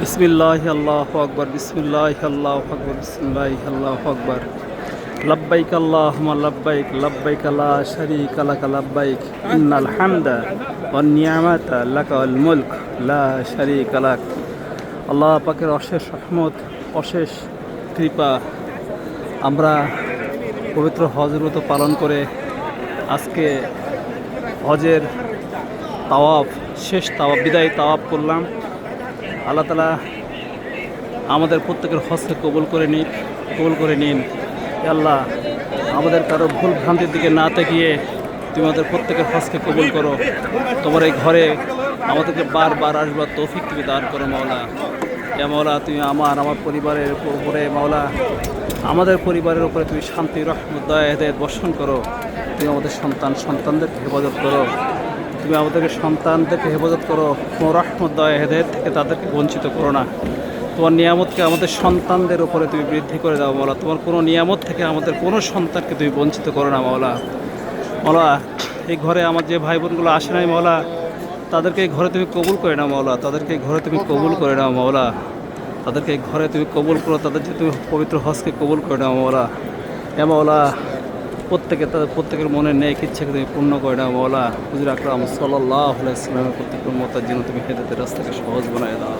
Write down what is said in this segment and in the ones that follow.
বিসমিল্লাহ আল্লাহু আকবার, বিসমিল্লাহ আল্লাহু আকবার, বিসমিল্লাহ আল্লাহু আকবার। লব্বাইক আল্লাহুম্মা লব্বাইক, লব্বাইক লা শারীকা লাক লব্বাইক, ইন্নাল হামদা ওয়ান নি'মাতা লাকা ওয়াল মুলক লা শারীকা লাক। আল্লাহ পাকের অশেষ রহমত, অশেষ কৃপা, আমরা পবিত্র হজের মতো পালন করে আজকে হজের তাওয়াফ, শেষ তাওয়াফ, বিদায়ী তাওয়াফ করলাম। আল্লাহ তাআলা আমাদের প্রত্যেকের হজকে কবুল করে নিন। আল্লাহ, আমাদের কারো ভুল ভ্রান্তির দিকে না তাকিয়ে তুমি আমাদের প্রত্যেকের হজকে কবুল করো। তোমার এই ঘরে আমাদেরকে বারবার আসবার তৌফিক তুমি দান করো মাওলা। ইয়া মাওলা, তুমি আমার পরিবারের উপরে মাওলা, আমাদের পরিবারের উপরে তুমি শান্তি, রহমত, দয়া, হেদায়েত বর্ষণ করো। তুমি আমাদের সন্তানদেরকে হেফাজত করো। তুমি আমাদেরকে সন্তানদেরকে হেফাজত করো। তোমার রহমত, দয়া, হেদায়েত থেকে তাদেরকে বঞ্চিত করো না। তোমার নিয়ামতকে আমাদের সন্তানদের উপরে তুমি বৃদ্ধি করে দাও মাওলা। তোমার কোনো নিয়ামত থেকে আমাদের কোনো সন্তানকে তুমি বঞ্চিত করো না মাওলা। মাওলা, এই ঘরে আমার যে ভাই বোনগুলো আসে নাই মাওলা, তাদেরকে এই ঘরে তুমি কবুল করে নাও মাওলা। তাদেরকে এই ঘরে তুমি কবুল করে নাও মাওলা। তাদেরকে এই ঘরে তুমি কবুল করো, তাদের যে তুমি পবিত্র হজকে কবুল করে নাও মাওলা। এ মাওলা, প্রত্যেকের মনে নেক ইচ্ছাকে তুমি পূর্ণ করে নাও মাওলা। হুজুর আকরাম সাল্লাল্লাহু আলাইহি ওয়াসাল্লামের প্রত্যেকের উম্মতের জন্য তুমি হেদায়েতের রাস্তাকে সহজ বানায় দাও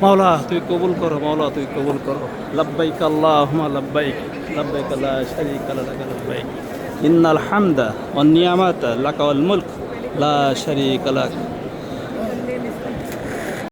মাওলা। তুই কবুল করো মাওলা, তুই কবুল করো। লব্বাইক আল্লাহুম্মা লব্বাইক, লব্বাইক লা শারীকা লাক লব্বাইক, ইন্নাল হামদা ওয়ান নি'মাতা লাকা ওয়াল মুলক লা শারীকা লাক।